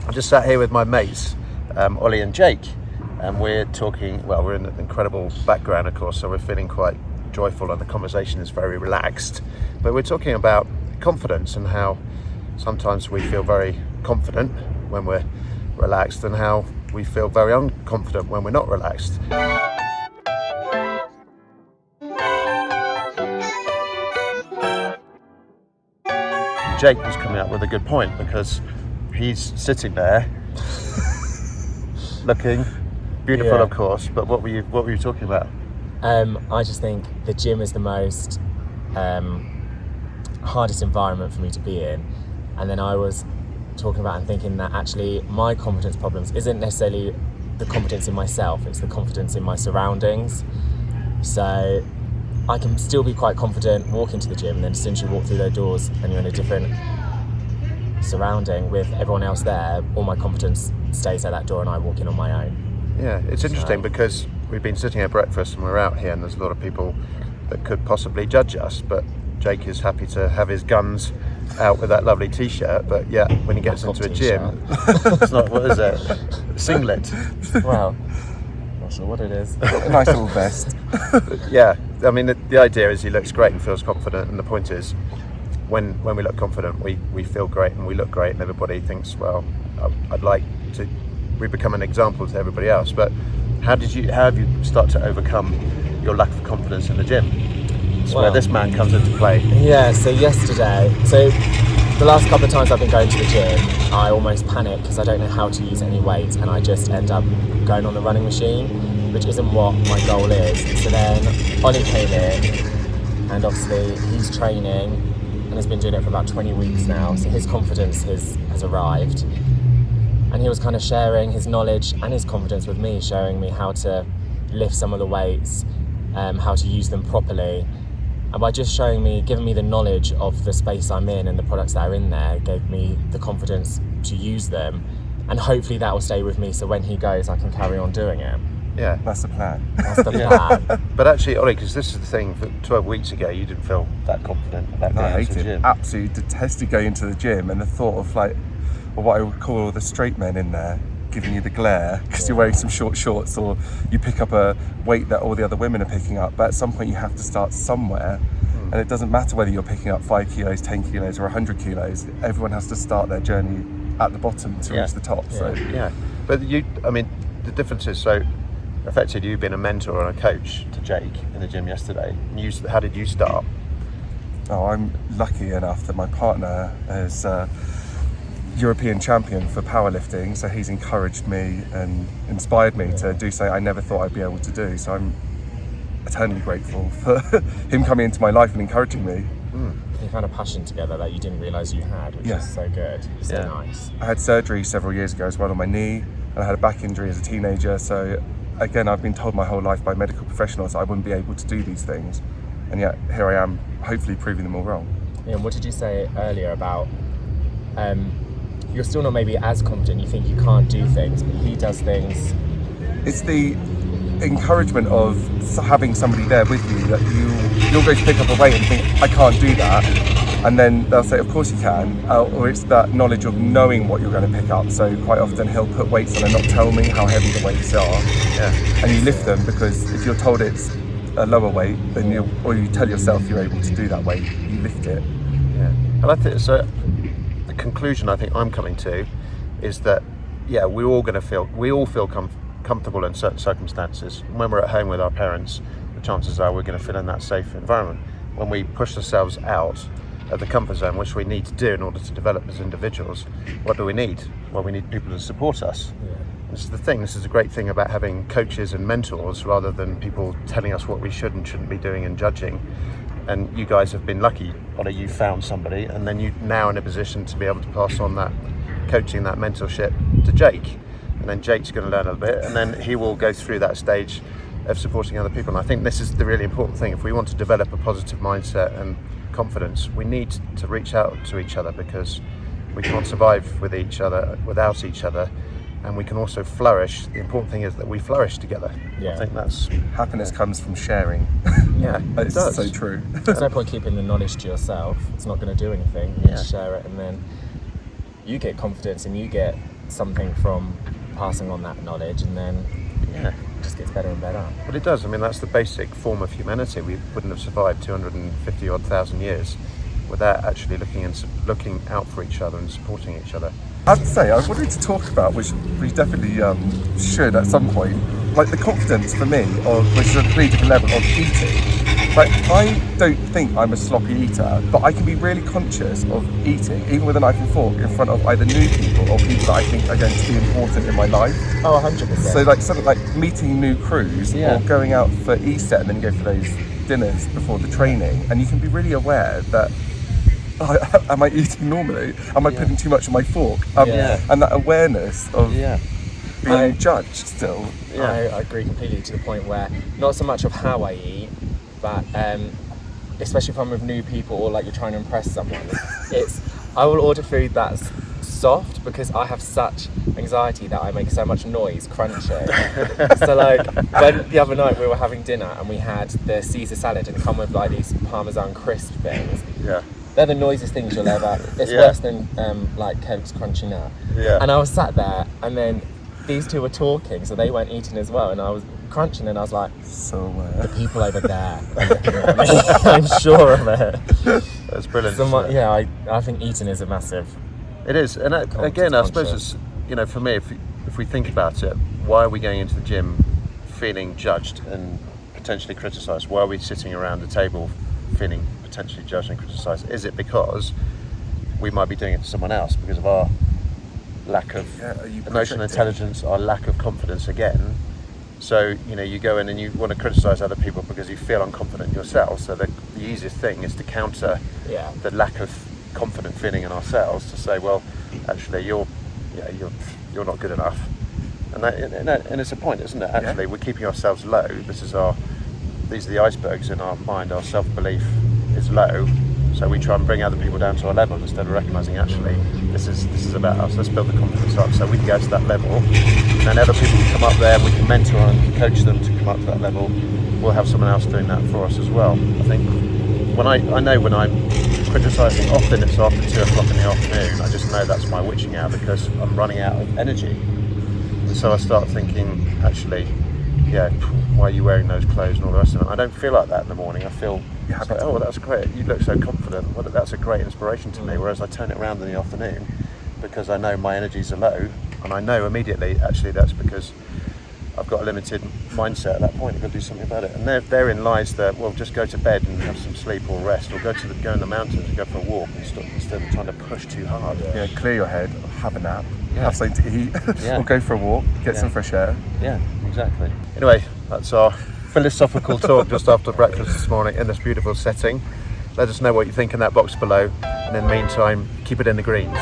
I'm just sat here with my mates, Oly and Jake, and we're talking, well, we're in an incredible background, of course, so we're feeling quite joyful and the conversation is very relaxed. But we're talking about confidence and how sometimes we feel very confident when we're relaxed and how we feel very unconfident when we're not relaxed. Jake was coming up with a good point because he's sitting there looking beautiful, of course, but what were you talking about? I just think the gym is the most hardest environment for me to be in, and then I was talking about and thinking that actually my confidence problems isn't necessarily the confidence in myself, it's the confidence in my surroundings. So I can still be quite confident walking to the gym, and then as soon as you walk through those doors and you're in a different surrounding with everyone else there, all my confidence stays at that door and I walk in on my own. Yeah, it's interesting because we've been sitting at breakfast and we're out here and there's a lot of people that could possibly judge us, but Jake is happy to have his guns out with that lovely t-shirt, but yeah, when he gets into a gym, it's not, what is it? Singlet. Well, not sure what it is. A nice little vest. Yeah, I mean the idea is he looks great and feels confident, and the point is when we look confident we feel great and we look great and everybody thinks, well, I'd like to, we become an example to everybody else. But how have you start to overcome your lack of confidence in the gym? It's where this man comes into play. Yeah, so the last couple of times I've been going to the gym, I almost panic because I don't know how to use any weights, and I just end up going on the running machine, which isn't what my goal is. So then Oly came in, and obviously he's training and has been doing it for about 20 weeks now, so his confidence has arrived. And he was kind of sharing his knowledge and his confidence with me, showing me how to lift some of the weights, how to use them properly. And by just giving me the knowledge of the space I'm in and the products that are in there, gave me the confidence to use them. And hopefully that will stay with me, so when he goes, I can carry on doing it. Yeah, that's the plan. That's the plan. But actually, Oly, because this is the thing, for 12 weeks ago, you didn't feel that confident about going to the gym. Absolutely detested going to the gym, and the thought of what I would call the straight men in there giving you the glare because you're wearing some short shorts, or you pick up a weight that all the other women are picking up. But at some point you have to start somewhere, and it doesn't matter whether you're picking up 5 kilos, 10 kilos or 100 kilos. Everyone has to start their journey at the bottom to reach the top. So but the difference is, so effectively you've been a mentor and a coach to Jake in the gym yesterday. How did you start? I'm lucky enough that my partner is European champion for powerlifting, so he's encouraged me and inspired me to do something I never thought I'd be able to do. So I'm eternally grateful for him coming into my life and encouraging me. You found a passion together that you didn't realise you had, which is so good, so nice. I had surgery several years ago as well on my knee, and I had a back injury as a teenager. So again, I've been told my whole life by medical professionals I wouldn't be able to do these things, and yet here I am, hopefully proving them all wrong. And what did you say earlier about you're still not maybe as confident, you think you can't do things, but he does things? It's the encouragement of having somebody there with you, that you'll go to pick up a weight and think, I can't do that, and then they'll say, of course you can, or it's that knowledge of knowing what you're going to pick up. So quite often he'll put weights on and not tell me how heavy the weights are, and you lift them, because if you're told it's a lower weight, then you tell yourself you're able to do that weight, you lift it. And I think so. The conclusion I think I'm coming to is that we all feel comfortable in certain circumstances. When we're at home with our parents, the chances are we're going to feel in that safe environment. When we push ourselves out of the comfort zone, which we need to do in order to develop as individuals, what do we need? Well, we need people to support us. This is the thing. This is a great thing about having coaches and mentors rather than people telling us what we should and shouldn't be doing and judging. And you guys have been lucky, Oly, you found somebody, and then you're now in a position to be able to pass on that coaching, that mentorship to Jake. And then Jake's going to learn a bit, and then he will go through that stage of supporting other people. And I think this is the really important thing. If we want to develop a positive mindset and confidence, we need to reach out to each other, because we can't survive with each other without each other. And we can also flourish. The important thing is that we flourish together. I think that's... Happiness comes from sharing. It's so true. There's no point keeping the knowledge to yourself. It's not going to do anything. You need to share it, and then you get confidence and you get something from passing on that knowledge, and then it just gets better and better. Well, it does. I mean, that's the basic form of humanity. We wouldn't have survived 250 odd thousand years without actually looking out for each other and supporting each other. I have to say, I wanted to talk about, which we definitely should at some point, like the confidence for me, which is a completely different level of eating. Like, I don't think I'm a sloppy eater, but I can be really conscious of eating, even with a knife and fork, in front of either new people or people that I think are going to be important in my life. Oh, 100%. So like something like meeting new crews or going out for ESET and then you go for those dinners before the training, and you can be really aware that, am I eating normally? Am I putting too much on my fork? And that awareness of being judged still. I agree completely, to the point where not so much of how I eat, but especially if I'm with new people or like you're trying to impress someone, I will order food that's soft because I have such anxiety that I make so much noise crunching. So like when the other night we were having dinner and we had the Caesar salad and come with like these Parmesan crisp things. Yeah. They're the noisiest things you'll ever. It's worse than like Kev's crunchy nut. Yeah. And I was sat there, and then these two were talking, so they weren't eating as well, and I was crunching, and I was like, so the people over there are looking at me. I'm sure of it. That's brilliant. So I think eating is a massive. It is, and again, I suppose it's, for me, if we think about it, why are we going into the gym feeling judged and potentially criticised? Why are we sitting around the table feeling potentially judged and criticised? Is it because we might be doing it to someone else because of our lack of emotional intelligence, our lack of confidence again? So you go in and you want to criticise other people because you feel unconfident yourself. So the easiest thing is to counter the lack of confident feeling in ourselves, to say, well, actually you're not good enough, and it's a point, isn't it? Actually, we're keeping ourselves low. These are the icebergs in our mind. Our self-belief is low, so we try and bring other people down to our level instead of recognising, actually, this is about us. Let's build the confidence up so we can go to that level, and then other people can come up there and we can mentor and coach them to come up to that level. We'll have someone else doing that for us as well. I think when I know when I'm criticising, often it's after 2 o'clock in the afternoon. I just know that's my witching hour because I'm running out of energy. And so I start thinking, actually, why are you wearing those clothes and all the rest of it? I don't feel like that in the morning. I feel, like, oh, that's great. You look so confident. Well, that's a great inspiration to me. Whereas I turn it around in the afternoon because I know my energies are low, and I know immediately, actually, that's because I've got a limited mindset at that point. I've got to do something about it. And therein lies that, well, just go to bed and have some sleep or rest, or go in the mountains and go for a walk instead of trying to push too hard. Yeah, clear your head, have a nap, have something to eat, or go for a walk, get some fresh air. Yeah, exactly. Anyway, that's our philosophical talk just after breakfast this morning in this beautiful setting. Let us know what you think in that box below, and in the meantime, keep it in the greens.